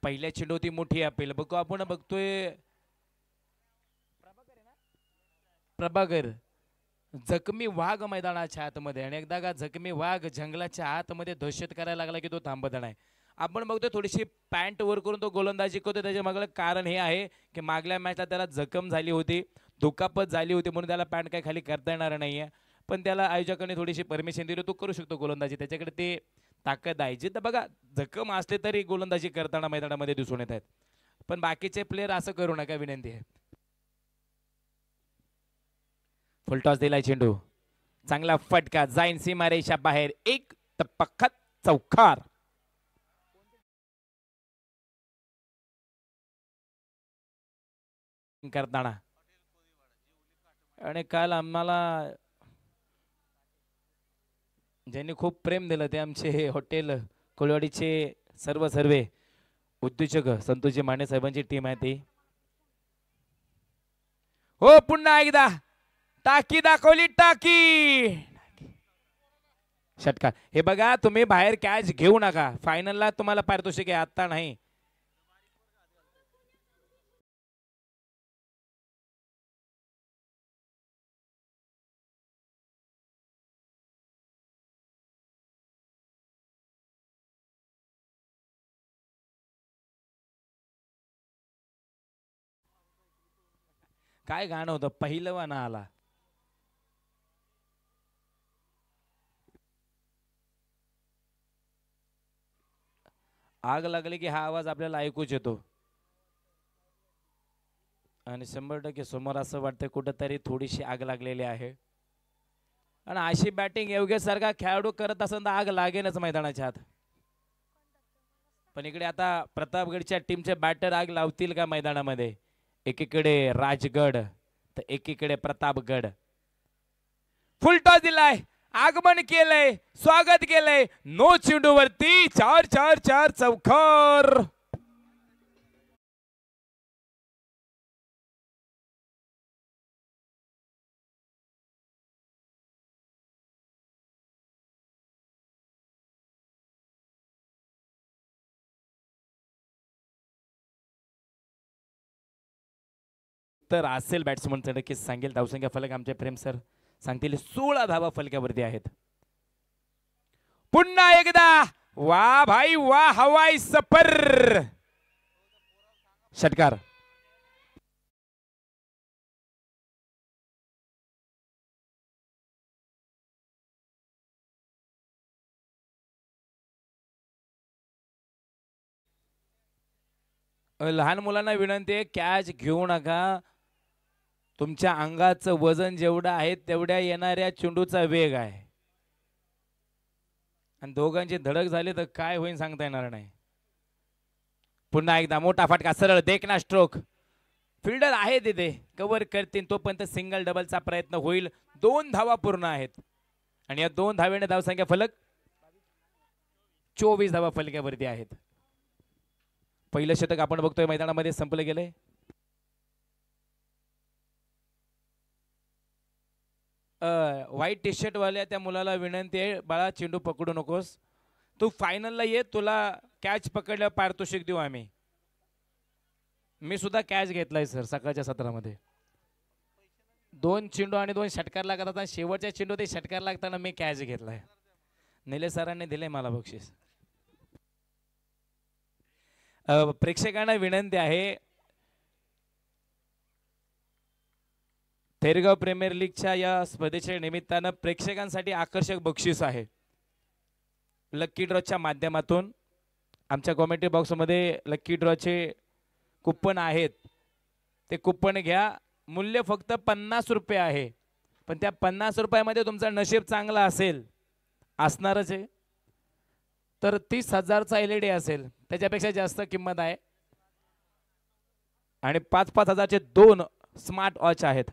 पहिल्या चेंडू ती मोठी अपील बघू आपण बघतोय प्रभाकर जखमी वाघ मैदानाच्या आतमध्ये आणि एकदा का जखमी वाघ जंगलाच्या आतमध्ये दहशत करायला लागला की तो थांबत नाही. आपण बघतो थोडीशी पॅन्ट वर करून तो गोलंदाजी करतो. त्याच्या मागलं कारण हे आहे की मागल्या मॅचला त्याला जखम झाली होती, दुखापत झाली होती म्हणून त्याला पॅन्ट काही खाली करता येणार नाहीये. पण त्याला आयोजकांनी थोडीशी परमिशन दिली, तो करू शकतो गोलंदाजी, त्याच्याकडे ते ताकद आहे. जिथं बघा जखम असले तरी गोलंदाजी करताना मैदानामध्ये दिसून येत आहेत. पण बाकीचे प्लेयर असं करू नका, विनंती आहे. फुलटॉस दिलाय चेंडू, चांगला फटका जाईन सीमारेषा बाहेर, एक तपखत चौकार. करताना आणि काल आम्हाला ज्यांनी खूप प्रेम दिलं ते आमचे हॉटेल कोळवाडीचे सर्वे उद्योजक संतोषजी माने साहेबांची टीम आहे ती. हो पुन्हा एकदा टाकी दाखवली, टाकी षटकार. हे बघा तुम्ही बाहेर कॅच घेऊ नका, फायनलला तुम्हाला पारितोषिक आहे, आता नाही. काय गाणं होतं, पहिलवाना आला. आग लागली की हा आवाज आपल्याला ऐकूच येतो आणि 100% समोर असं वाटतं कुठंतरी थोडीशी आग लागलेली आहे. आणि अशी बॅटिंग योग्य सारखा खेळाडू करत असेल तर आग लागेनच मैदानाच्या आत. पण इकडे आता प्रतापगडच्या टीमचे बॅटर आग लावतील का मैदानामध्ये? एकीकडे राजगड तर एकीकडे प्रतापगड. फुलटॉस दिलाय, आगमन केलंय, स्वागत केलंय, नो चेंडूवरती 4-4-4 चौकार. तर असेल बॅट्समन तर नक्कीच सांगेल. धावसंख्या फलक आमचे प्रेम सर सांगतील, 16 धावा फलकावरती आहेत. पुन्हा एकदा वा भाई वा, हवाई सफर, षटकार. लहान मुलांना विनंती आहे, कॅच घेऊ नका. तुमच्या अंगाचं वजन जेवढं आहे तेवढ्या येणाऱ्या चेंडूचा वेग आहे आणि दोघांची धडक झाली तर काय होईल सांगता येणार नाही. पुन्हा एकदा मोठा फटका, सरळ देखना स्ट्रोक. फिल्डर आहे तिथे, कव्हर करतील तोपर्यंत सिंगल डबलचा प्रयत्न होईल. 2 धावा पूर्ण आहेत आणि या 2 धावेने धावसंख्या फलक 24 धावा फलकावरती आहेत. पहिलं शतक आपण बघतोय मैदानामध्ये संपलं गेलंय. व्हाईट टी शर्ट वाल्या त्या मुलाला विनंती आहे, बाळा चेंडू पकडू नकोस, तू फायनलला ये, तुला कॅच पकडल्यावर पारितोषिक देऊ आम्ही. मी सुद्धा कॅच घेतलाय सर सकाळच्या सत्रामध्ये. 2 चेंडू आणि 2 षटकार लागतात, शेवटच्या चेंडू ते षटकार लागताना मी कॅच घेतलाय. निलेश सरांनी दिले मला बक्षीस. प्रेक्षकांना विनंती आहे, थेरगाव प्रीमियर लीगच्या या स्पर्धेच्या निमित्तानं प्रेक्षकांसाठी आकर्षक बक्षीस आहे. लक्की ड्रॉच्या माध्यमातून आमच्या कॉमेंट्री बॉक्समध्ये लक्की ड्रॉचे कुपन आहेत, ते कुपन घ्या. मूल्य फक्त 50 रुपये आहे, पण त्या 50 रुपयामध्ये तुमचं नशीब चांगलं असेल, असणारच आहे, तर 30,000चा LED असेल, त्याच्यापेक्षा जास्त किंमत आहे. आणि 5-5 हजारचे 2 स्मार्ट वॉच आहेत.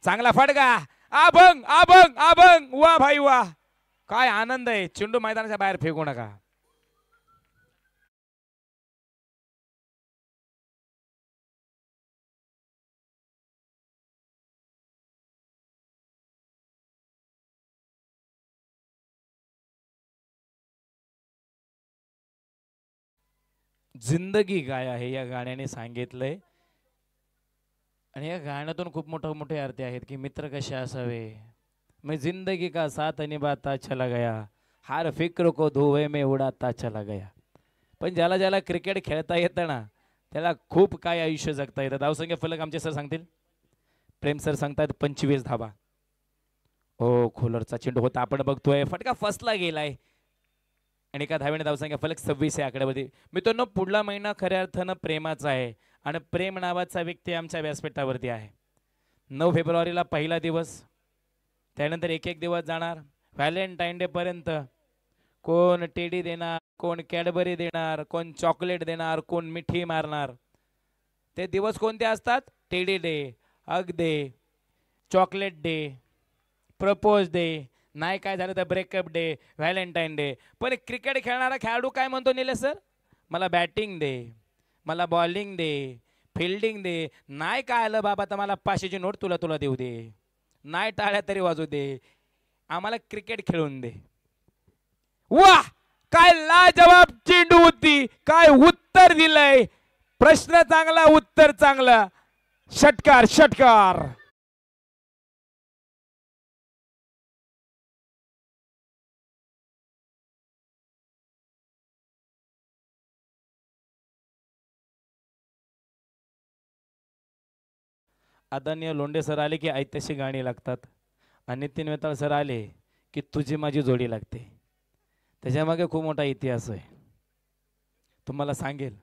चांगला फटका, अभंग अभंग अभंग, वा भाई वा, काय आनंद आहे. चेंडू मैदानाच्या बाहेर फेकू नका. जिंदगी काय आहे या गाण्याने सांगितलंय. आणि या गाण्यातून खूप मोठे अर्थ आहेत की मित्र कसे असावे. मैं जिंदगी का साथ निभाता चला गया, हार फिक्र को धुए में उडाता चला गया. पण ज्याला ज्याला क्रिकेट खेळता येतं ना त्याला खूप काय आयुष्य जगता येतं. धावसंख्या फलक आमचे सर सांगतील. प्रेम सर सांगतात 25 धाबा. हो खोलरचा चेंडू होता आपण बघतोय फटका फसला गेलाय आणि एका धावेने धावसंख्या फलक 26 आहे आकड्यावरती. मित्रांनो पुढला महिना खऱ्या अर्थानं प्रेमाचा आहे आणि प्रेम नावाचा व्यक्ती आमच्या व्यासपीठावरती आहे. 9 फेब्रुवारीला पहिला दिवस, त्यानंतर एक एक दिवस जाणार व्हॅलेंटाईन डे पर्यंत. कोण टेडी देणार, कोण कॅडबरी देणार, कोण चॉकलेट देणार, कोण मिठी मारणार. ते दिवस कोणते असतात? Teddy day, hug day, chocolate day, propose day, नाही काय झालं तर ब्रेकअप डे, व्हॅलेंटाईन डे. पण क्रिकेट खेळणारा खेळाडू काय म्हणतो निलेश सर? मला बॅटिंग दे, मला बॉलिंग दे, फिल्डिंग दे. नाही काय आलं बाबा तर मला 500ची नोट तुला तुला देऊ दे, नाही टाळ्या तरी वाजू दे, आम्हाला क्रिकेट खेळून दे. वाह काय लाजवाब चेंडू होती, काय उत्तर दिलंय. प्रश्न चांगला, उत्तर चांगला. षटकार षटकार. आदरणीय लोंढे सर आले की ऐतिहासिक गाणी लागतात आणि नितीन वेताळ सर आले की तुझी माझी जोडी लागते. त्याच्यामागे खूप मोठा इतिहास आहे, तुम्हाला सांगेल.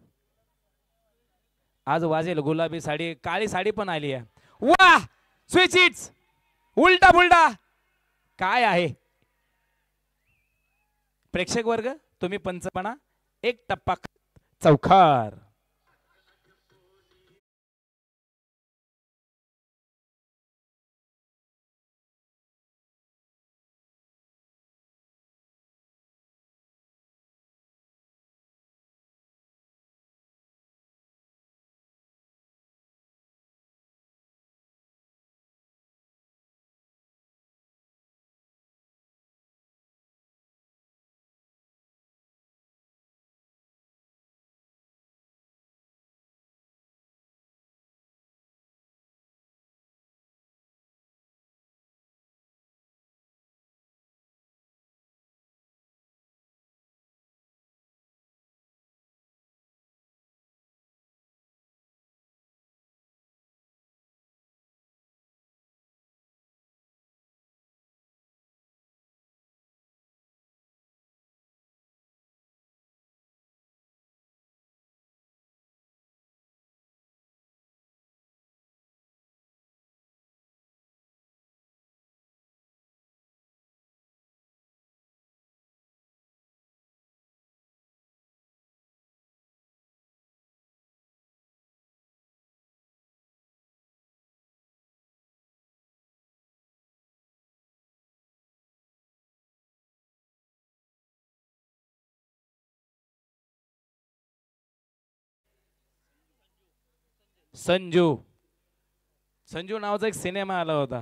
आज वाजेल गुलाबी साडी, काळी साडी पण आली आहे. वाह स्विच हिट्स, उलटा पुलटा काय आहे. प्रेक्षक वर्ग तुम्ही पंचपणा, एक टप्पा चौकार. संजू, संजू नावाचा एक सिनेमा आला होता.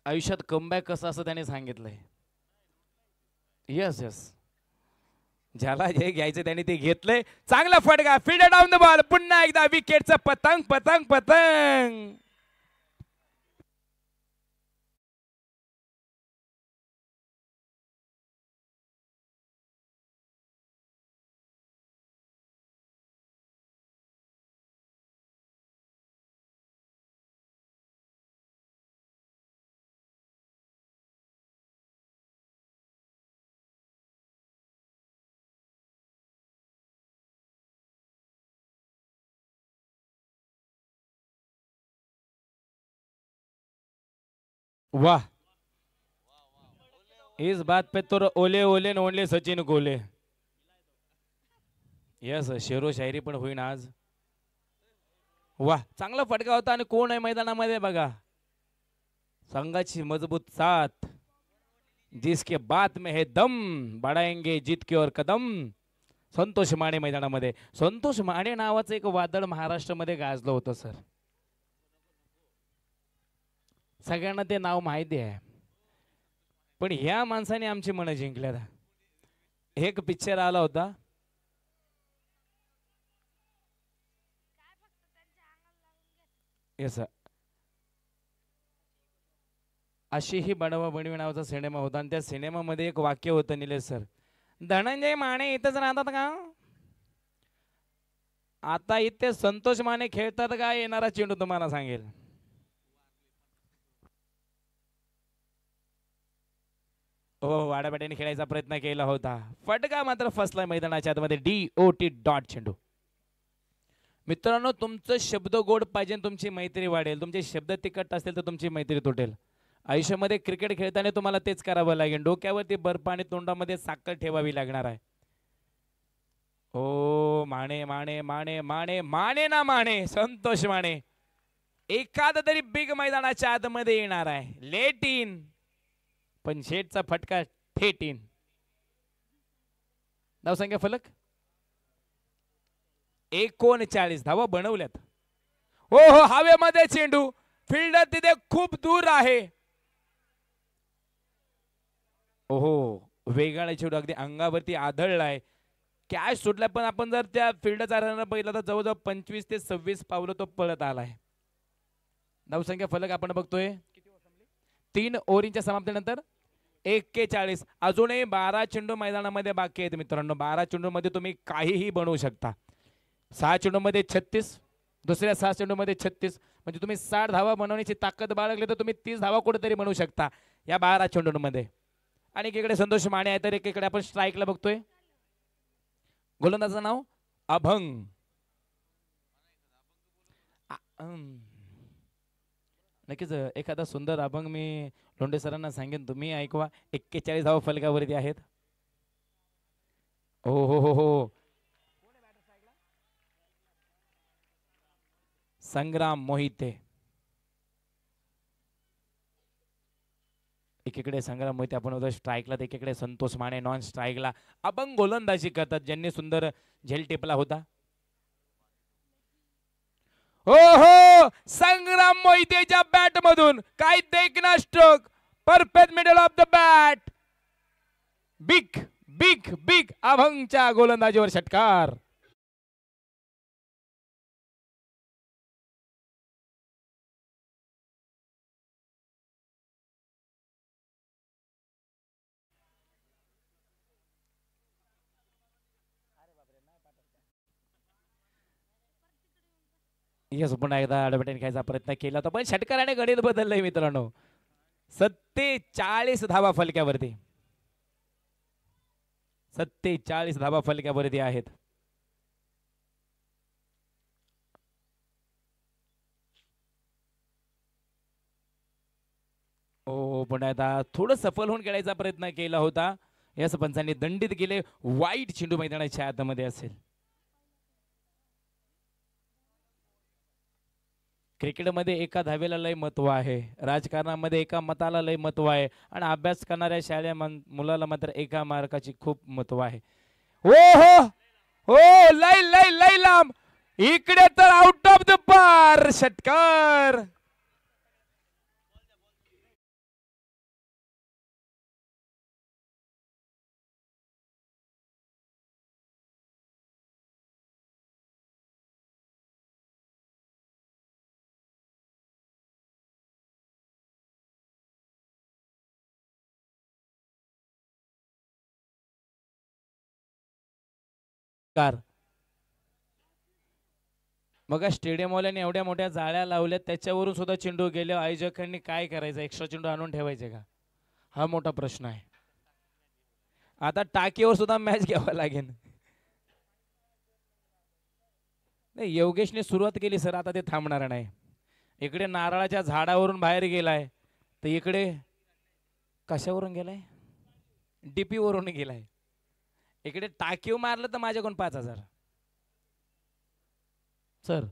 आयुष्यात कमबॅक कसं असं त्याने सांगितलंय. यस यस, ज्याला जे घ्यायचं त्याने ते घेतलंय. चांगला फटका, फील्ड डाऊन द बॉल. पुन्हा एकदा विकेटचा पतंग पतंग पतंग. वाह, इस बात पे तो ओले ओले न ओनले सचिन गोले. यस, शेरो शायरी पण होईन आज. वाह, चांगला फटका होता. आणि कोण आहे मैदानामध्ये बघा, संघाची मजबूत साथ. जिसके बात में है दम, बढ़ाएंगे जीत की ओर कदम. संतोष माने मैदानामध्ये. संतोष माने नावाचं एक वादळ महाराष्ट्रामध्ये गाजलं होतं सर. सगळ्यांना ते नाव माहिती आहे, पण ह्या माणसाने आमची मनं जिंकल्यात. एक पिक्चर आला होता येस. अशी ही बनवा बनवी नावाचा सिनेमा होता आणि त्या सिनेमामध्ये एक वाक्य होतं निलेश सर, धनंजय माने इथंच राहतात का? आता इथे संतोष माने खेळतात का? येणारा चेंडू तुम्हाला सांगेल. हो, वाड्यापाट्याने खेळायचा प्रयत्न केला होता, फटका मात्र फसला मैदानाच्या आतमध्ये. DOT डॉट चेंडू. मित्रांनो, तुमचं शब्द गोड पाहिजे, तुमची मैत्री वाढेल. तुमचे शब्द तिखट असतील तर तुमची मैत्री तुटेल. आयुष्यामध्ये क्रिकेट खेळताना तुम्हाला तेच करावं लागेल. डोक्यावरती बर्फ आणि तोंडामध्ये साखर ठेवावी लागणार आहे. ओ माने माने माने माने माने ना माने, संतोष माने एखादा तरी बिग मैदानाच्या आतमध्ये येणार आहे. लेट इन, पण शेटचा फटका थेट इन. धावसंख्या फलक 39 धावा बनवल्यात. हो हो, हवेमध्ये चेंडू, फिल्डर तिथे खूप दूर आहे. ओहो, वेगाने चेंडू अगदी अंगावरती आदळलाय. कॅच सुटला, पण आपण जर त्या फिल्डचा रनर बघितला तर जवळजवळ 25 ते 26 पावलं तो पळत आलाय. धावसंख्या फलक आपण बघतोय 3 ओव्हरींच्या समाप्तीनंतर 41. अजूनही 12 चेंडू मैदानामध्ये बाकी आहेत मित्रांनो. 12 चेंडू मध्ये तुम्ही काहीही बनवू शकता. 6 चेंडू मध्ये 36, दुसऱ्या 6 चेंडू मध्ये 36, म्हणजे तुम्ही 60 धावा बनवण्याची ताकद बाळगली तर तुम्ही 30 धावा कुठेतरी बनवू शकता या 12 चेंडूंमध्ये. आणि एकीकडे संतोष माने आहे तर एकीकडे आपण स्ट्राईकला बघतोय गोलंदाजाचं नाव अभंग. नक्कीच एखादा सुंदर अभंग मी लोंढे सरांना सांगेन, तुम्ही ऐकवा. 41 धावा फलकावरती आहेत. हो हो हो हो, संग्राम मोहिते. एकीकडे संग्राम मोहिते आपण होतो स्ट्राईकला, तर एकीकडे संतोष माने नॉन स्ट्राईकला अभंग गोलंदाजी करतात, ज्यांनी सुंदर झेल टिपला होता. हो हो, संग्राम मोहितेच्या बॅट मधून काय देखना stroke, perfect middle of the bat. Big big big अभंगच्या गोलंदाजीवर षटकार. यस, पुन्हा एकदा ॲडव्हर्टाईज घ्यायचा प्रयत्न केला होता, पण षटकाराने गणित बदललंय मित्रांनो. 47 धावा फलक्यावरती, 47 धावा फलक्यावरती आहेत. हो, पुन्हा एकदा थोडं सफल होऊन खेळायचा प्रयत्न केला होता. यस, पंचांनी दंडित केले. वाईट चेंडू मैदानाच्या आतमध्ये असेल. क्रिकेटमध्ये एका धावेला लय महत्व आहे, राजकारणामध्ये एका मताला लय महत्व आहे, आणि अभ्यास करणाऱ्या शाळेच्या मुलाला मात्र एका मार्काची खूप महत्व आहे. हो हो हो, लय लय लय लांब, इकडे तर आउट ऑफ द पार, षटकार. कार बघा, स्टेडियमवाल्याने एवढ्या मोठ्या जाळ्या लावल्या, त्याच्यावरून सुद्धा चेंडू गेले. आयोजकांनी काय करायचं, एक्स्ट्रा चेंडू आणून ठेवायचे का? हा मोठा प्रश्न आहे. आता टाकीवर सुद्धा मॅच घ्यावा लागेल. नाही, योगेशने सुरुवात केली सर, आता ते थांबणार नाही. इकडे नारळाच्या झाडावरून बाहेर गेलाय, तर इकडे कशावरून गेलाय? डीपी वरून गेलाय. इकडे टाकीव मारलं तर माझ्याकडून 5,000 सर,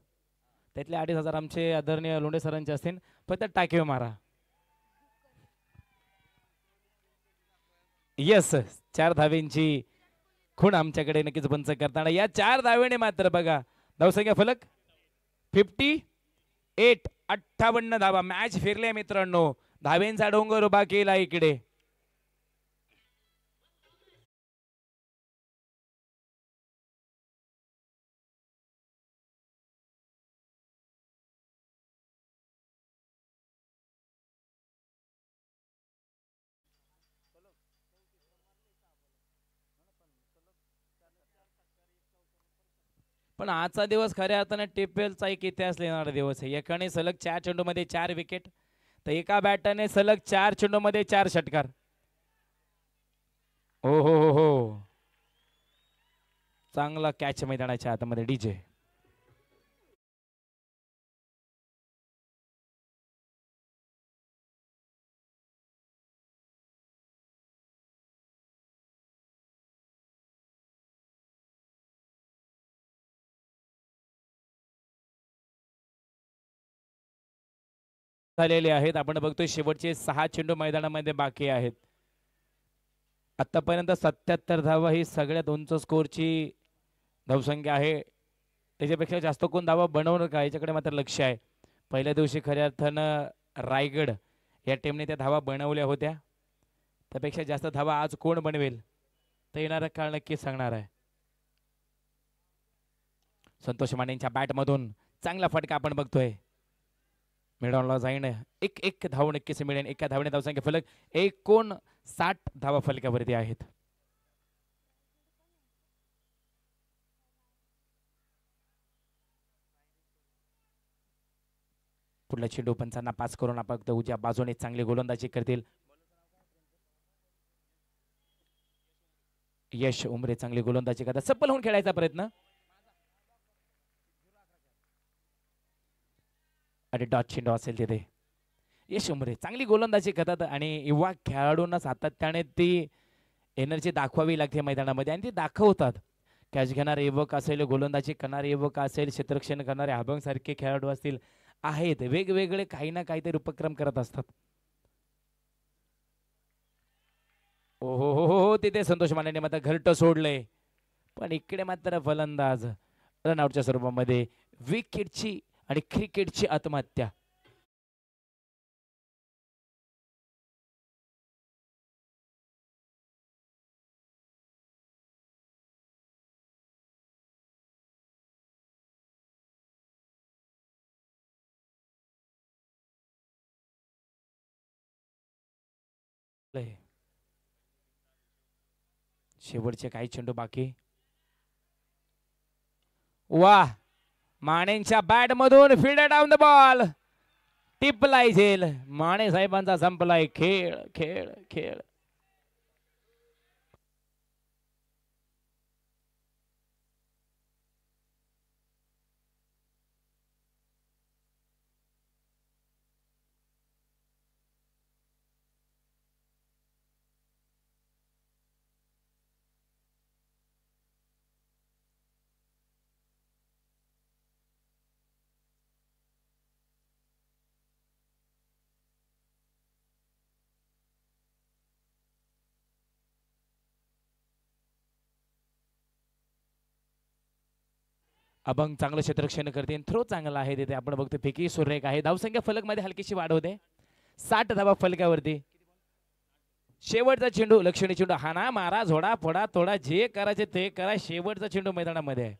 त्यातले 2,500 आमचे आदरणीय लोंढे सरांचे असतील. फक्त टाकीव मारा. यस, 4 धावेंची खूण आमच्याकडे नक्कीच पंच करताना. या 4 धावेने मात्र बघा, धावसंख्या फलक 58, 58 धावा. मॅच फिरले मित्रांनो, धावेंचा डोंगर उभा केला इकडे. पण आजचा दिवस खऱ्या अर्थाने टीपीएलचा एक इतिहास लिहिणारा दिवस आहे. एकाने सलग 4 चेंडूमध्ये 4 विकेट, तर एका बॅटरने सलग 4 चेंडूमध्ये 4 षटकार. हो हो हो हो, चांगला कॅच मैदानाच्या आतमध्ये डीजे. झालेले आहेत. आपण बघतोय शेवटचे 6 चेंडू मैदानामध्ये बाकी आहेत. आतापर्यंत 77 धावा ही सगळ्यात उंच स्कोरची धावसंख्या आहे. त्याच्यापेक्षा जास्त कोण धावा बनवणार का याच्याकडे मात्र लक्ष आहे. पहिल्या दिवशी खऱ्या अर्थानं रायगड या टीमने त्या धावा बनवल्या होत्या. त्यापेक्षा जास्त धावा आज कोण बनवेल तर येणारा काळ नक्की सांगणार आहे. संतोष मानेंच्या बॅटमधून चांगला फटका आपण बघतोय. मिळवला जाईन. एक एक धाव नक्कीच मिळेल. एका धावने धावसंख्या फलक 59 धावा फलकावरती आहेत. पुढला चेंडू पंचांना पास करून आपण उजव्या बाजूने चांगली गोलंदाजी करतील. यश उमरे चांगली गोलंदाजी करतात. सफल होऊन खेळायचा प्रयत्न आणि डॉट चेंडू असेल तिथे. यश उमरे चांगली गोलंदाजी करतात आणि युवा खेळाडूंना सातत्याने ती एनर्जी दाखवावी लागते मैदानामध्ये आणि ती दाखवतात. कॅच घेणारे युवक असेल, गोलंदाजी करणारे युवक असेल, क्षेत्ररक्षण करणारे अभंग सारखे खेळाडू असतील, आहेत वेगवेगळे काही ना काहीतरी उपक्रम करत असतात. हो हो हो हो, तिथे संतोष मानेने मात्र घरट सोडलंय. पण इकडे मात्र फलंदाज रनआउटच्या स्वरूपामध्ये विकेटची आणि क्रिकेटची आत्महत्या. शेवटचे काही चेंडू बाकी. वा, मानेंच्या बॅट मधून फील्ड डाऊन द बॉल. टिपलाय झेल. माने साहेबांचा संपलाय खेळ खेळ खेळ. अभंग चांगलं क्षेत्ररक्षण करते. थ्रो चांगला आहे तिथे. आपण बघतो फेकी सुरेख आहे. धावसंख्या फलक मध्ये हलकीशी वाढ होते. 60 धावा फलकावरती. शेवटचा चेंडू लक्षणी चेंडू हाना मारा झोडा फोडा तोडा जे करायचे ते करा. शेवटचा चेंडू मैदानामध्ये आहे.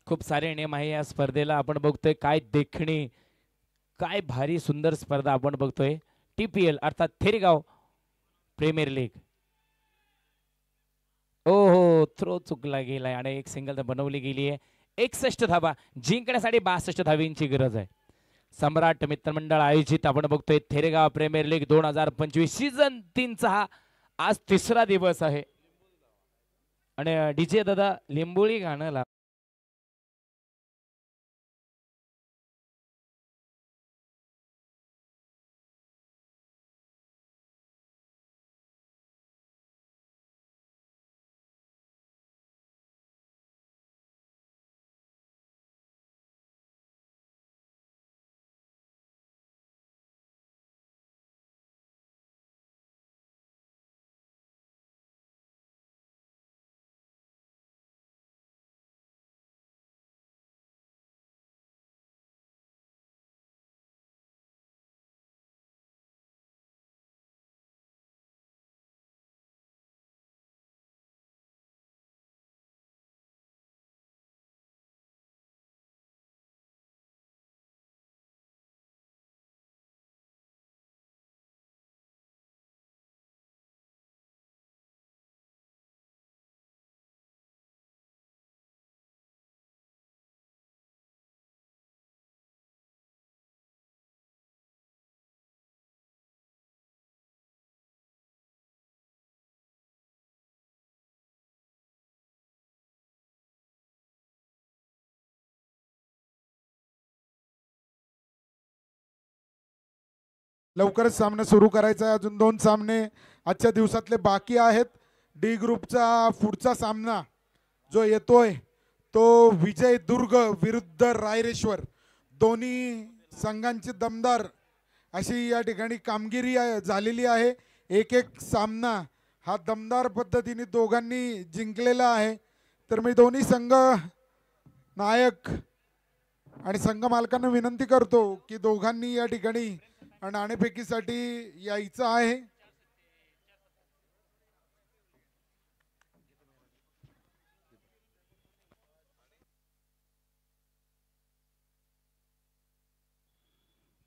खूप सारे नियम आहे या स्पर्धेला. आपण बघतोय काय देखणी, काय भारी सुंदर स्पर्धा आपण बघतोय. टीपीएल अर्थात थेरगाव प्रीमियर लीग. हो हो, थ्रो चुकला गेलाय आणि एक सिंगल बनवली गेली आहे. 61 धावा जिंकण्यासाठी 62 धावींची गरज आहे. सम्राट मित्रमंडळ आयोजित आपण बघतोय थेरगाव प्रीमियर लीग 2025 सीझन 3 चा हा आज तिसरा दिवस आहे. आणि डीजे दादा लिंबोळी गाणं लवकरच सामना सुरू करायचा आहे. अजून 2 सामने आजच्या दिवसातले बाकी आहेत. डी ग्रुपचा पुढचा सामना जो येतोय तो विजय दुर्ग विरुद्ध रायरेश्वर. दोन्ही संघांची दमदार अशी या ठिकाणी कामगिरी झालेली आहे. एक एक सामना हा दमदार पद्धतीने दोघांनी जिंकलेला आहे. तर मी दोन्ही संघ नायक आणि संघ मालकांना विनंती करतो की दोघांनी या ठिकाणी नाणेफेकीसाठी यायचं आहे.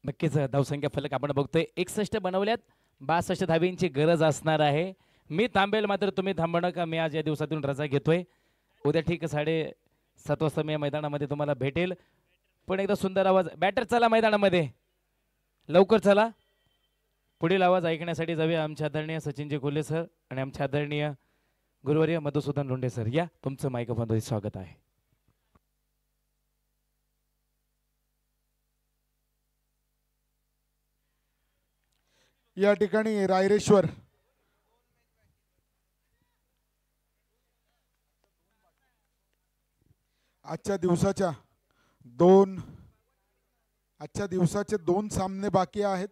नक्कीच धावसंख्या फलक आपण बघतोय 61 बनवल्यात. 62 धाबींची गरज असणार आहे. मी थांबेल मात्र तुम्ही थांबू नका. मी आज या दिवसातून रजा घेतोय. उद्या ठीक 7:30 वाजता मी या मैदानामध्ये तुम्हाला भेटेल. पण एकदा सुंदर आवाज बॅटर चला मैदानामध्ये लवकर चला. पुढील आवाज ऐकण्यासाठी जाऊया आमच्या आदरणीय सचिनजी कोल्हे सर आणि आमच्या आदरणीय गुरुवर्य मधुसूदन लोंढे सर. या तुमचं मायक्रोफोनमध्ये स्वागत आहे. या ठिकाणी रायरेश्वर आजच्या दिवसाचे 2 सामने बाकी आहेत.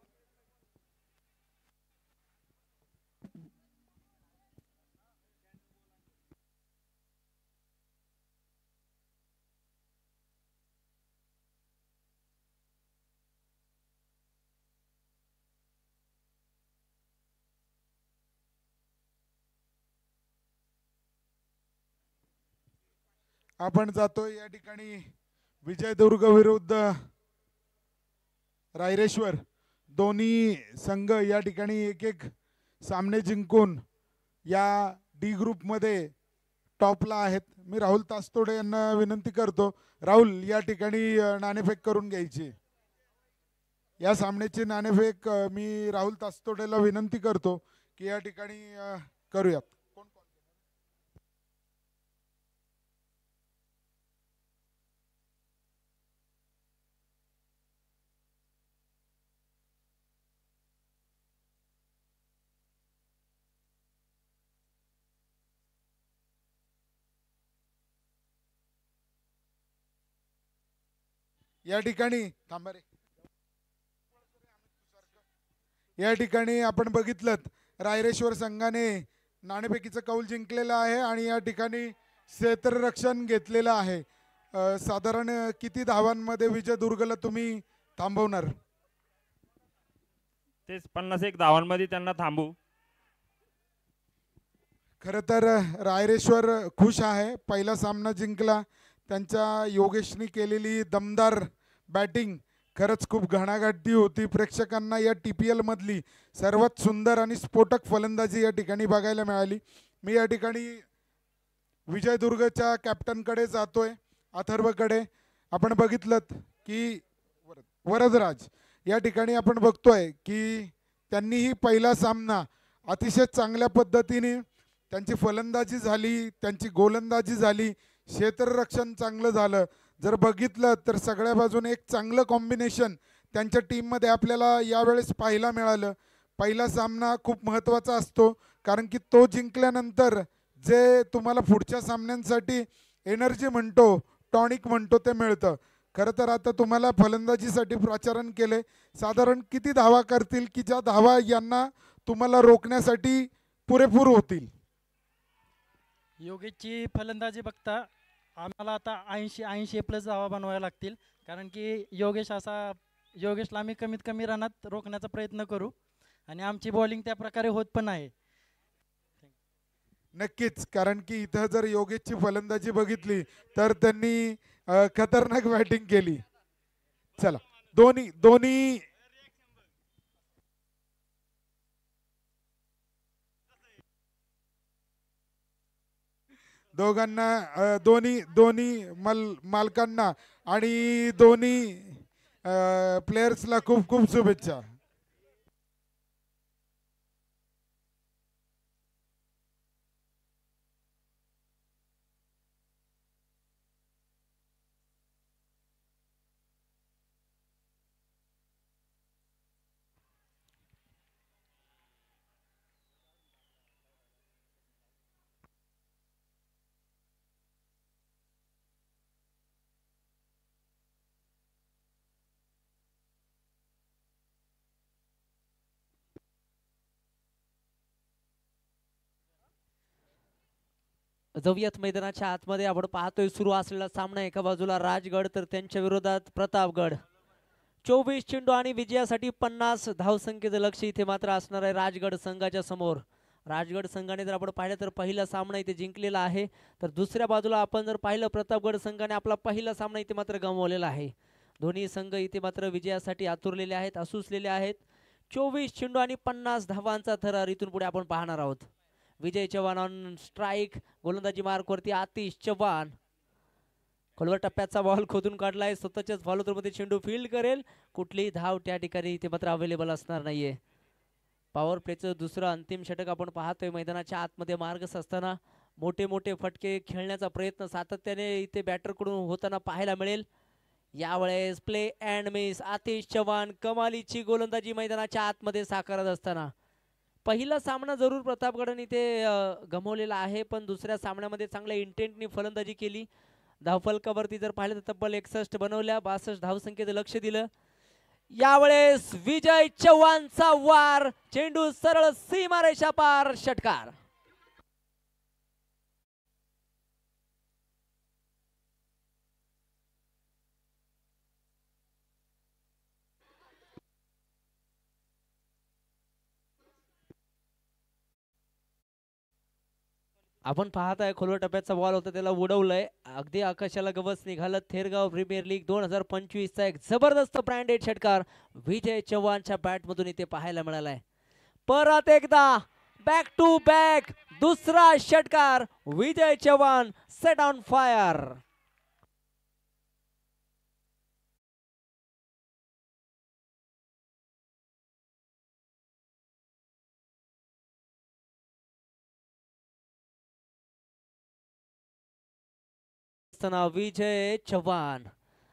आपण जातोय या ठिकाणी विजयदुर्ग विरुद्ध रायरेश्वर. दोन्ही संघ या ठिकाणी एक एक सामने जिंकून या डी ग्रुपमध्ये टॉपला आहेत. मी राहुल तास्तोडे यांना विनंती करतो, राहुल या ठिकाणी नाणेफेक करून घ्यायची. या सामन्याची नाणेफेक मी राहुल तास्तोडेला विनंती करतो की या ठिकाणी करूयात. या ठिकाणी थांबा रे. या ठिकाणी आपण बघितलं रायरेश्वर संघाने नाणेफेकीचं कौल जिंकलेलं आहे आणि या ठिकाणी क्षेत्ररक्षण घेतलेलं आहे. साधारण किती धावांमध्ये विजयदुर्गला तुम्ही थांबवणार? तेच 51 धावांमध्ये त्यांना थांबू. खरं तर रायरेश्वर खुश आहे, पहिला सामना जिंकला. त्यांच्या योगेशनी केलेली दमदार बॅटिंग खरंच खूप घणाघाती होती. प्रेक्षकांना या TPL मधली सर्वात सुंदर आणि स्फोटक फलंदाजी या ठिकाणी बघायला मिळाली. मी या ठिकाणी विजयदुर्गच्या कॅप्टनकडे जातोय, अथर्वकडे. आपण बघितलं की वरदराज या ठिकाणी आपण बघतोय की त्यांनीही पहिला सामना अतिशय चांगल्या पद्धतीने त्यांची फलंदाजी झाली, त्यांची गोलंदाजी झाली, क्षेत्ररक्षण चांगलं झालं. जर बघितलं तर सगळ्या बाजूने एक चांगलं कॉम्बिनेशन त्यांच्या टीममध्ये आपल्याला यावेळेस पाहायला मिळालं. पहिला सामना खूप महत्त्वाचा असतो कारण की तो जिंकल्यानंतर जे तुम्हाला पुढच्या सामन्यांसाठी एनर्जी म्हणतो, टॉनिक म्हणतो ते मिळतं. खरं तर आता तुम्हाला फलंदाजीसाठी प्राचारण केले. साधारण किती धावा करतील की ज्या धावा यांना तुम्हाला रोखण्यासाठी पुरेपूर होतील? योगेशची फलंदाजी बघता आम्हाला आता 80 प्लस धावा बनवायला लागतील, कारण की योगेशला आम्ही कमीत कमी रनात रोखण्याचा प्रयत्न करू आणि आमची बॉलिंग त्या प्रकारे होत पण आहे. नक्कीच, कारण की इथं जर योगेशची फलंदाजी बघितली तर त्यांनी खतरनाक बॅटिंग केली. चला दोन्ही दोघांना दोन्ही मालकांना आणि दोन्ही प्लेयर्सला खूप खूप शुभेच्छा. जाऊयात मैदानाच्या आतमध्ये. आपण पाहतोय सुरू असलेला सामना. एका बाजूला राजगड तर त्यांच्या विरोधात प्रतापगड. 24 चेंडू आणि विजयासाठी 50 धावसंख्येचं लक्ष इथे मात्र असणार आहे राजगड संघाच्या समोर. राजगड संघाने जर आपण पाहिलं तर पहिला सामना इथे जिंकलेला आहे, तर दुसऱ्या बाजूला आपण जर पाहिलं प्रतापगड संघाने आपला पहिला सामना इथे मात्र गमावलेला आहे. दोन्ही संघ इथे मात्र विजयासाठी आतुरलेले आहेत, आसुसलेले आहेत. 24 चेंडू आणि 50 धावांचा थरार इथून पुढे आपण पाहणार आहोत. विजय चव्हाण ऑन स्ट्राईक, गोलंदाजी मार्कवरती आतिश चव्हाण. खोलवर टप्प्याचा बॉल खोदून काढलाय, स्वतःच्याच फॉलोथ्रोमध्ये चेंडू फील्ड करेल. कुठलीही धाव त्या ठिकाणी इथे मात्र अवेलेबल असणार नाहीये. पॉवर प्लेचं दुसरं अंतिम षटक आपण पाहतोय. मैदानाच्या आतमध्ये मार्गस असताना मोठे मोठे फटके खेळण्याचा प्रयत्न सातत्याने इथे बॅटरकडून होताना पाहायला मिळेल. यावेळेस play and miss. Atish Chavan कमालीची गोलंदाजी मैदानाच्या आतमध्ये साकारत असताना. पहिला सामना जरूर प्रतापगडाने इथे गमावलेला आहे, पण दुसऱ्या सामन्यामध्ये चांगल्या इंटेंटनी फलंदाजी केली. धावफलकावरती जर पाहिलं तर तब्बल 61 बनवल्या, 62 धावसंख्येचं लक्ष दिलं. यावेळेस विजय चव्हाणचा वार, चेंडू सरळ सीमारेषा पार, षटकार. आपण पाहत आहे खोलवर टप्प्याचा बॉल होता, त्याला उडवलंय, अगदी आकाशाला गवस निघालं. थेरगाव प्रीमियर लीग 2025 चा एक जबरदस्त ब्रँडेड षटकार विजय चव्हाणच्या बॅट मधून इथे पाहायला मिळालाय. परत एकदा बॅक टू बॅक दुसरा षटकार. Vijay Chavan set on fire. Vijay Chavan,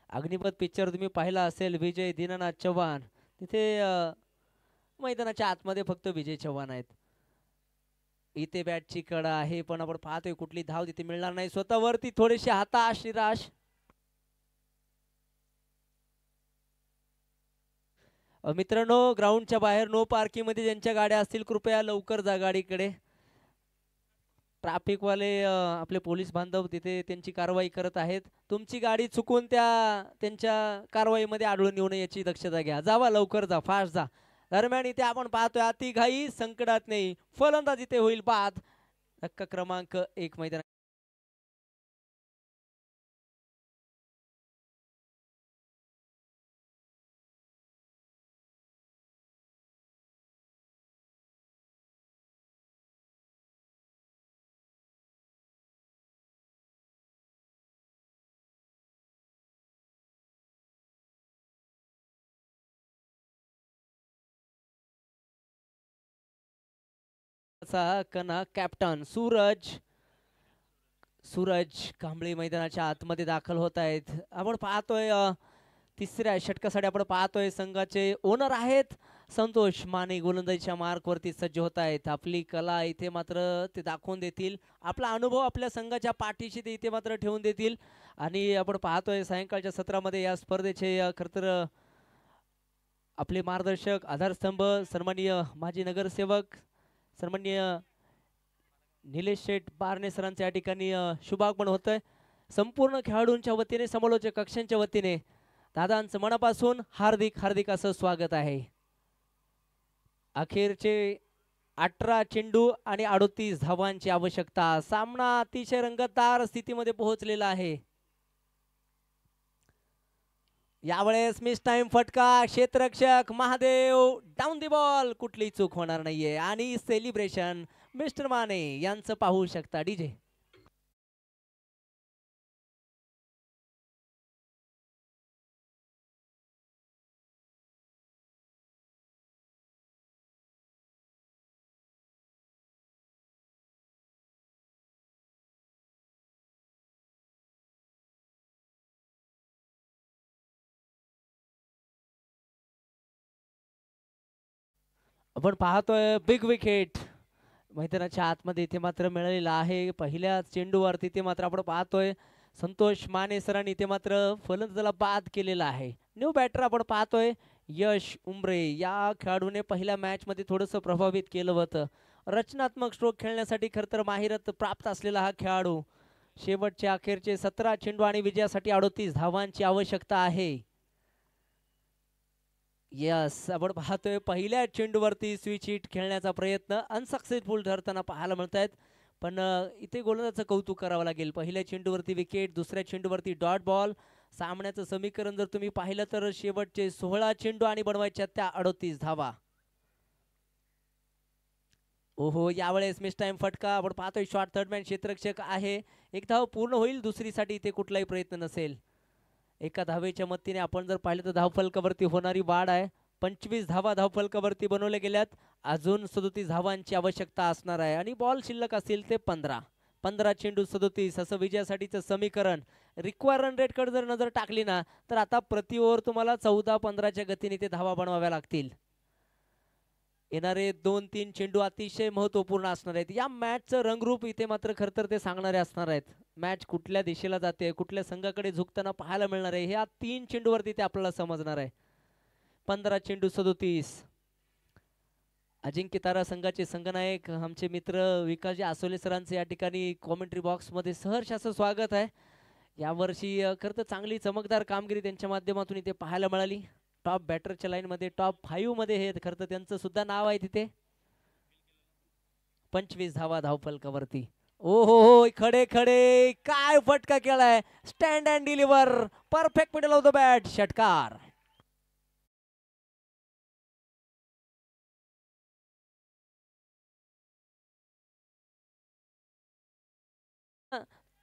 Agneepath picture तुम्ही पाहिला असेल, विजय दीनानाथ चव्हाण, तिथे मैदानाच्या आतमध्ये फक्त विजय चव्हाण आहेत. इथे बॅटची कडा आहे, पण आपण पाहतोय कुठली धाव तिथे मिळणार नाही. स्वतःवरती थोडेसे हताश निराश. मित्रांनो, ग्राउंडच्या बाहेर नो पार्किंग मध्ये ज्यांच्या गाड्या असतील कृपया लवकर जा गाडीकडे. ट्रॅफिक वाले आपले पोलीस बांधव तिथे त्यांची कारवाई करत आहेत. तुमची गाडी चुकून त्यांच्या कारवाईमध्ये आढळून येऊ नये याची दक्षता घ्या. जावा, लवकर जा, फास्ट जा. दरम्यान इथे आपण पाहतोय अति घाई संकटात नाही, फलंदाज इथे होईल बाद. धक्का क्रमांक 1 मैदान. कना कॅप्टन सूरज कांबळे मैदानाच्या आतमध्ये दाखल होत आहेत. आपण पाहतोय तिसऱ्या षटकासाठी आपण पाहतोय संघाचे ओनर आहेत संतोष माने, गोलंदाजीच्या मार्कवरती सज्ज होत आहेत. आपली कला इथे मात्र ते दाखवून देतील, आपला अनुभव आपल्या संघाच्या पाठीशी ते इथे मात्र ठेवून देतील. आणि आपण पाहतोय सायंकाळच्या सत्रामध्ये या स्पर्धेचे खरतर आपले मार्गदर्शक, आधारस्तंभ, सन्माननीय माजी नगरसेवक सन्माननीय निलेश शेठ बारणे सरांचे या ठिकाणी शुभागमन होतंय. संपूर्ण खेळाडूंच्या वतीने, समालोचक कक्षांच्या वतीने दादांचं मनापासून हार्दिक हार्दिक असं स्वागत आहे. अखेरचे 18 चेंडू आणि 38 धावांची आवश्यकता. सामना अतिशय रंगतदार स्थितीमध्ये पोहोचलेला आहे. यावेळेस मिस टाइम फटका, क्षेत्ररक्षक महादेव डाऊन दी बॉल, कुठली चूक होणार नाहीये. आणि सेलिब्रेशन मिस्टर माने यांचं पाहू शकता डीजे. आपण पाहतोय बिग विकेट मैदानाच्या आतमध्ये इथे मात्र मिळालेला आहे. पहिल्या चेंडूवर तिथे मात्र आपण पाहतोय संतोष माने सरांनी इथे मात्र फलंदाजाला बाद केलेला आहे. न्यू बॅटर आपण पाहतोय यश उमरे, या खेळाडूने पहिल्या मॅच मध्ये थोडंसं प्रभावित केलं होतं. रचनात्मक स्ट्रोक खेळण्यासाठी खरं तर माहिरत प्राप्त असलेला हा खेळाडू. शेवटचे अखेरचे 17 चेंडू आणि विजयासाठी 38 धावांची आवश्यकता आहे. यस, आपण पाहतोय पहिल्या चेंडूवरती स्विच हिट खेळण्याचा प्रयत्न अनसक्सेसफुल ठरताना पाहायला मिळत आहेत. पण इथे गोलंदाजाचं कौतुक करावं लागेल. पहिल्या चेंडूवरती विकेट, दुसऱ्या चेंडूवरती डॉट बॉल. सामन्याचं समीकरण जर तुम्ही पाहिलं तर शेवटचे 16 चेंडू आणि बनवायच्या त्या 38 धावा. ओहो, यावेळेस मिस टाइम फटका. आपण पाहतोय शॉर्ट थर्डमॅन क्षेत्ररक्षक आहे. एक धाव पूर्ण होईल, दुसरीसाठी इथे कुठलाही प्रयत्न नसेल. एका धावेच्या मदतीने आपण जर पाहिलं तर धावफलकावरती होणारी वाढ आहे. 25 धावा धावफलकावरती बनवल्या गेल्यात. अजून 37 धावांची आवश्यकता असणार आहे आणि बॉल शिल्लक असतील ते 15 चेंडू 37 असं विजयासाठीचं समीकरण. रिक्वायर रन रेटकडे जर नजर टाकली ना तर आता प्रति ओव्हर तुम्हाला 14-15च्या गतीने ते धावा बनवाव्या लागतील. येणारे 2-3 चेंडू अतिशय महत्वपूर्ण असणार आहेत. या मॅचचं रंगरूप इथे मात्र खरं तर ते सांगणारे असणार आहेत. मॅच कुठल्या दिशेला जाते, कुठल्या संघाकडे झुकताना पाहायला मिळणार आहे, ह्या 3 चेंडूवरती ते आपल्याला समजणार आहे. 15 चेंडू 37. अजिंक्य तारा संघाचे संघनायक आमचे मित्र विकासजी आसोले सरांचे या ठिकाणी कॉमेंट्री बॉक्समध्ये सहर्ष असं स्वागत आहे. यावर्षी खरं तर चांगली चमकदार कामगिरी त्यांच्या माध्यमातून इथे पाहायला मिळाली. टॉप बॅटरच्या लाईनमध्ये टॉप 5 मध्ये हे खरं तर त्यांचं सुद्धा नाव आहे तिथे. 25 धावा धावफलकावरती. ओ हो, खडे खडे काय फटका केलाय. Stand and deliver, perfect middle of the bat, षटकार.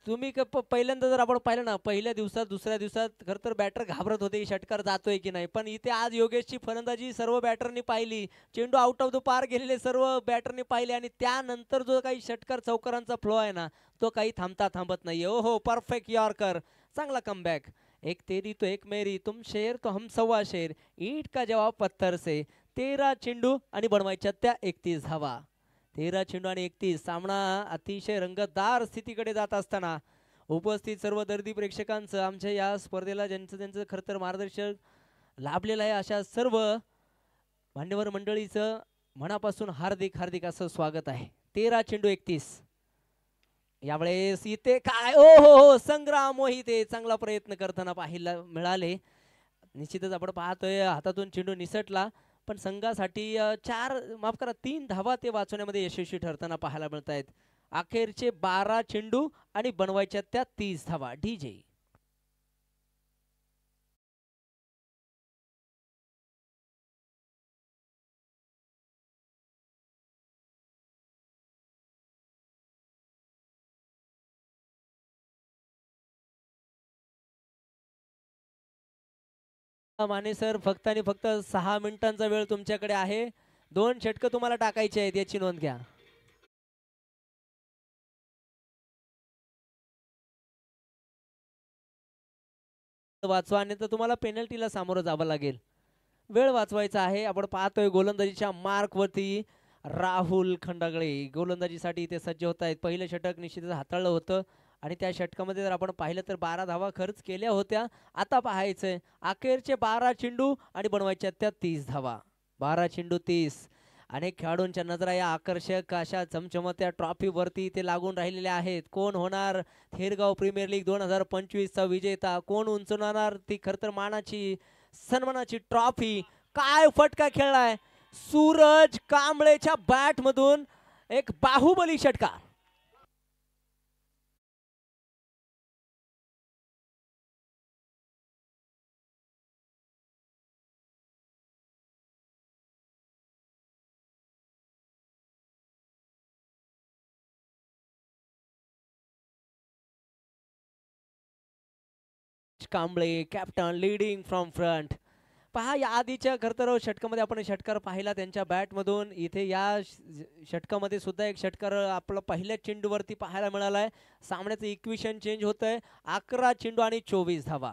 तुम्ही पहिल्यांदा जर आपण पाहिलं ना, पहिल्या दिवसात दुसऱ्या दिवसात खरं तर बॅटर घाबरत होते षटकार जातोय की नाही. पण इथे आज योगेशची फलंदाजी सर्व बॅटरनी पाहिली. चेंडू आउट ऑफ द पार गेलेले सर्व बॅटरनी पाहिले आणि त्यानंतर जो काही षटकार चौकारांचा फ्लो आहे ना तो काही थांबत नाहीये. ओ हो, परफेक्ट यॉर्कर, चांगला कमबॅक. एक तेरी तो एक मेरी, तुम शेर तो हम सव्वा शेर, ईट का जवाब पत्थर से. 13 चेंडू आणि बनवायच्या त्या 31 धावा. 13 चेंडू आणि 31. सामना अतिशय रंगतदार स्थितीकडे जात असताना उपस्थित सर्व दर्दी प्रेक्षकांचं आमच्या या स्पर्धेला ज्यांचं खरं तर मार्गदर्शन लाभलेलं आहे अशा सर्व मान्यवर मंडळीचं मनापासून हार्दिक हार्दिक असं स्वागत आहे. 13 चेंडू 31. यावेळेस इथे काय ओ हो, संग्राम मोहिते चांगला प्रयत्न करताना पाहायला मिळाले. निश्चितच आपण पाहतोय हातातून चेंडू निसटला पण संघासाठी 3 धावा ते वाचवण्यामध्ये यशस्वी ठरताना पाहायला मिळत आहेत. अखेरचे 12 चेंडू आणि बनवायच्या त्या 30 धावा. डीजे माने सर, फक्त आणि फक्त 6 मिनिटांचा वेळ तुमच्याकडे आहे. 2 षटकं तुम्हाला टाकायचे आहेत, याची नोंद घ्या. वाचवा आणि तर तुम्हाला पेनल्टीला सामोरं जावं लागेल. वेळ वाचवायचा आहे. आपण पाहतोय गोलंदाजीच्या मार्कवरती राहुल खंडागळे गोलंदाजीसाठी इथे सज्ज होत आहेत. पहिलं षटक निश्चितच हाताळलं होतं आणि त्या षटकामध्ये जर आपण पाहिलं तर 12 धावा खर्च केल्या होत्या. आता पाहायचंय अखेरचे 12 चेंडू आणि बनवायच्या त्या 30 धावा. 12 चेंडू 30. अनेक खेळाडूंच्या नजरा या आकर्षक अशा चमचमत्या ट्रॉफीवरती ते लागून राहिलेले आहेत. कोण होणार थेरगाव प्रीमियर लीग 2025चा विजेता? कोण उंचवणार ती खरं तर मानाची सन्मानाची ट्रॉफी? काय फटका खेळलाय सूरज कांबळेच्या बॅट मधून, एक बाहुबली षटकार. Kamble captain leading from front. पहा या आधीच्या खरतर षटकामध्ये आपण षटकार पाहिला त्यांच्या बॅट मधून. इथे या षटकामध्ये सुद्धा एक षटकार आपला पहिल्या चेंडूवरती पाहायला मिळालाय. सामन्याचं इक्वेशन चेंज होतंय. 11 चेंडू आणि 24 धावा.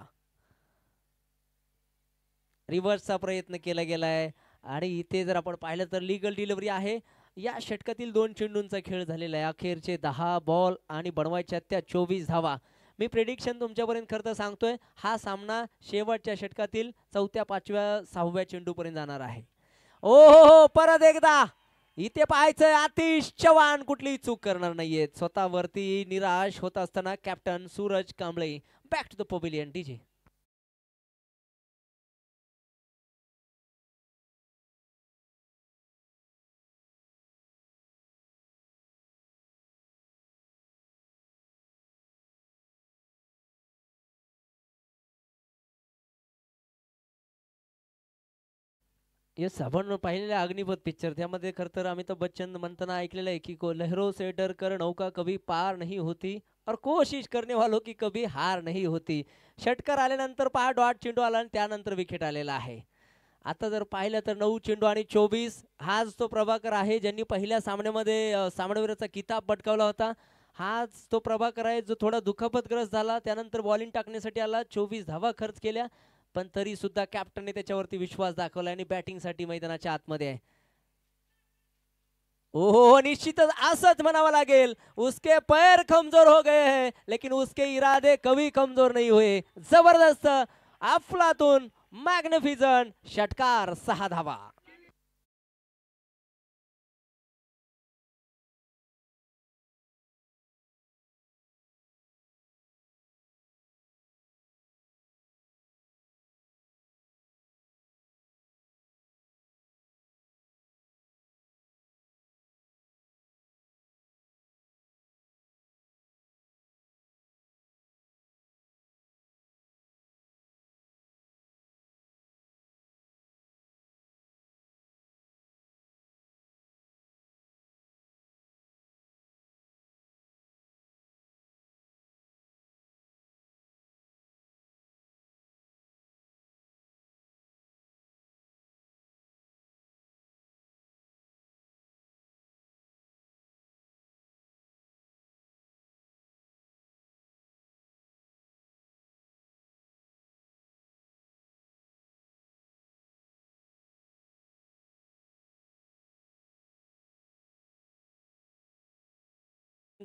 रिव्हर्सचा प्रयत्न केला गेलाय आणि इथे जर आपण पाहिलं तर लीगल डिलिव्हरी आहे. या षटकातील 2 चेंडूंचा खेळ झालेला आहे. अखेरचे 10 बॉल आणि बनवायच्या त्या 24 धावा. मी प्रेडिक्शन तुमच्यापर्यंत खरं सांगतोय, हा सामना शेवटच्या षटकातील 4व्या 5व्या 6व्या चेंडूपर्यंत जाणार आहे. ओ हो हो, परत एकदा इथे पाहायचंय आतिश चव्हाण कुठलीही चूक करणार नाहीयेत. स्वतःवरती निराश होत असताना captain Suraj Kamble. Back to the pavilion DJ. Yes, आपण पाहिलेलं अग्निपथ पिक्चर त्यामध्ये खरं तर अमिताभ बच्चन म्हणताना ऐकलेलं आहे की लहरों से डर कर नौका कभी पार नहीं होती और कोशिश करने वालों की कभी हार नहीं होती. षटकार आल्यानंतर पहा डॉट चेंडू आला आणि त्यानंतर विकेट आलेला आहे. आता जर पाहिलं तर 9 चेंडू आणि 24 हाच तो प्रभाकर आहे ज्यांनी पहिल्या सामन्यामध्ये सामनावीराचा किताब पटकावला होता. हाच तो प्रभाकर आहे जो थोडा दुखापतग्रस्त झाला, त्यानंतर बॉलिंग टाकण्यासाठी आला, 24 धावा खर्च केल्या, पण तरी सुद्धा कॅप्टनने त्याच्यावरती विश्वास दाखवला आणि बॅटिंगसाठी मैदानाच्या आतमध्ये आहे. ओहो, निश्चितच असंच म्हणावं लागेल. उसके पैर कमजोर हो गए हैं लेकिन उसके इरादे कभी कमजोर नहीं हुए. जबरदस्त अफलातून मॅग्निफिजंट षटकार, 6 धावा.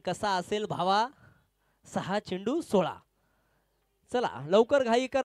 कसा असेल भावा? 6 चेंडू 16. चला लवकर घाई कर.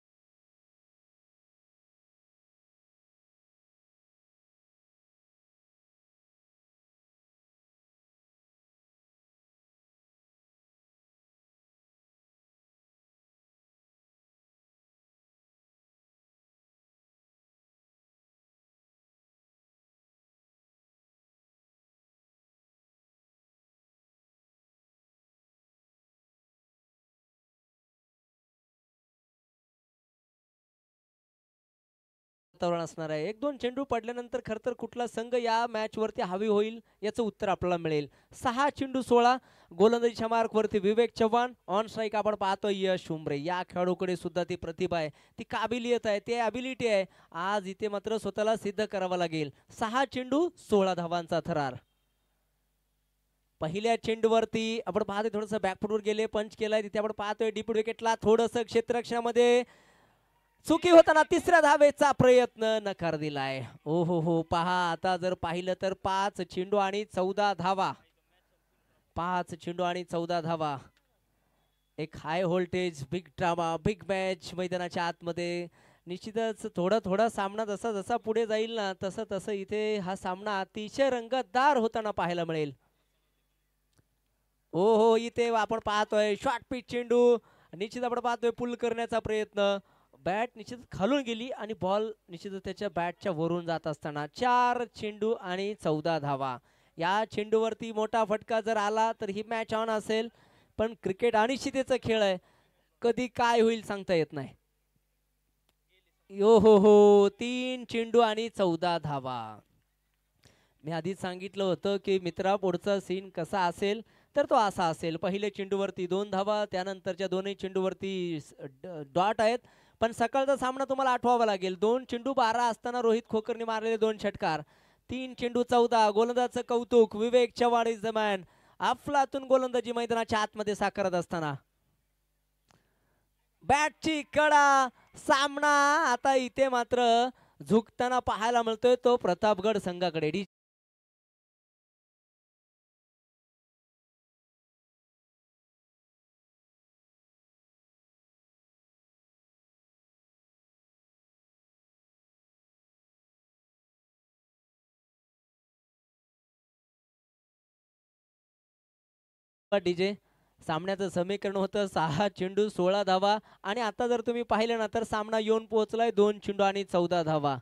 वातावरण असणार आहे. 1-2 चेंडू पडल्यानंतर खरं तर कुठला संघ या मॅच वरती हवी होईल याचं उत्तर आपल्याला मिळेल. 6 चेंडू 16. गोलंदाजीच्या मार्क वरती विवेक चव्हाण. ऑन स्ट्राईक आपण पाहतोय यश उमरे. या खेळाडूकडे सुद्धा ती प्रतिभा आहे, ती काबिलियत आहे, ते ॲबिलिटी आहे. आज इथे मात्र स्वतःला सिद्ध करावं लागेल. 6 चेंडू 16 धावांचा थरार. पहिल्या चेंडूवरती आपण पाहतोय थोडंसं बॅकफुटवर गेले, पंच केलाय, तिथे आपण पाहतोय डीप विकेटला थोडंसं क्षेत्ररक्षणामध्ये चुकी होताना तिसऱ्या धावेचा प्रयत्न नकार दिलाय. ओ हो, पहा आता जर पाहिलं तर 5 चेंडू आणि 14 धावा. 5 चेंडू आणि 14 धावा. एक high voltage big drama, big match मैदानाच्या आतमध्ये. निश्चितच थोडा सामना जसा जसा पुढे जाईल ना तसं तसं इथे हा सामना अतिशय रंगतदार होताना पाहायला मिळेल. हो, इथे आपण पाहतोय शॉर्ट पिच चेंडू. निश्चित आपण पाहतोय पुल करण्याचा प्रयत्न. बॅट निश्चित खालून गेली आणि बॉल निश्चित त्याच्या बॅटच्या वरून जात असताना 4 चेंडू आणि 14 धावा. या चेंडूवरती मोठा फटका जर आला तर ही मॅच ऑन असेल, पण क्रिकेट अनिश्चिततेचा खेळ आहे, कधी काय होईल सांगता येत नाही. हो, 3 चेंडू आणि 14 धावा. मी आधीच सांगितलं होतं की मित्रा पुढचा सीन कसा असेल तर तो असा असेल. पहिल्या चेंडूवरती 2 धावा, त्यानंतरच्या दोन्ही चेंडूवरती डॉट आहेत. पण सकाळचा सामना तुम्हाला आठवावा लागेल. 2 चेंडू 12 असताना रोहित खोकरने मारलेले 2 षटकार. 3 चेंडू 14. गोलंदाजाचं कौतुक, विवेक चव्हाण इज द मॅन. अफलातून गोलंदाजी मैदानाच्या आतमध्ये साकारत असताना बॅटची कडा. सामना आता इथे मात्र झुकताना पाहायला मिळतोय तो प्रतापगड संघाकडे. डीजे सामन्याचं समीकरण होतं 6 चेंडू 16 धावा आणि आता जर तुम्ही पाहिलं ना तर सामना येऊन पोहोचलाय 2 चेंडू आणि 14 धावा.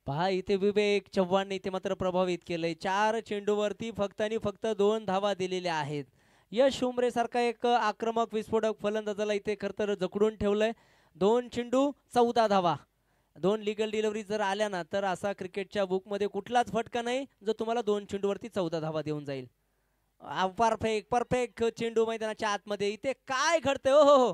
पहा इथे विवेक चव्हाणने इथे मात्र प्रभावित केलंय. 4 चेंडूवरती फक्त आणि फक्त 2 धावा दिलेल्या आहेत. यश उमरे सारखा एक आक्रमक विस्फोटक फलंदाजाला इथे खरं तर जखडून ठेवलंय. 2 चेंडू 14 धावा. 2 लिगल डिलिव्हरी जर आल्या ना तर असा क्रिकेटच्या बुकमध्ये कुठलाच फटका नाही जो तुम्हाला 2 चेंडूवरती 14 धावा देऊन जाईल. परफेक्ट परफेक्ट चेंडू मैदानाच्या आतमध्ये. इथे काय घडतंय हो हो.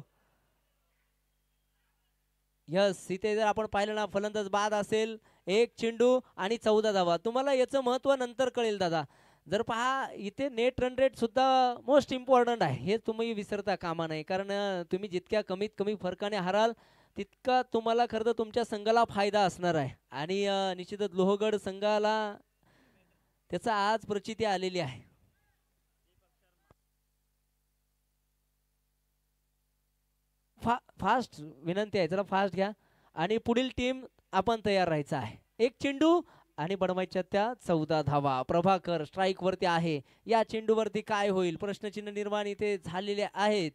यस इथे जर आपण पाहिलं ना फलंदाज बाद असेल 1 चेंडू आणि 14 धावा. तुम्हाला याचं महत्व नंतर कळेल दादा. जर पहा इथे नेट रन रेट सुद्धा मोस्ट इम्पॉर्टंट आहे हे तुम्ही विसरता कामा नाही. कारण तुम्ही जितक्या कमीत कमी फरकाने हाराल तितका तुम्हाला खरं तर तुमच्या संघाला फायदा असणार आहे. आणि निश्चितच लोहगड संघाला त्याचा आज प्रचिती आलेली आहे. फास्ट विनंती आहे जरा फास्ट घ्या आणि पुढील टीम आपण तयार राहायचं आहे. 1 चेंडू आणि बनवायच्या त्या 14 धावा. प्रभाकर स्ट्राईक वरती आहे. या चेंडूवरती काय होईल प्रश्नचिन्ह निर्माण इथे झालेले आहेत.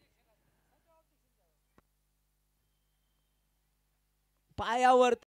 पायावर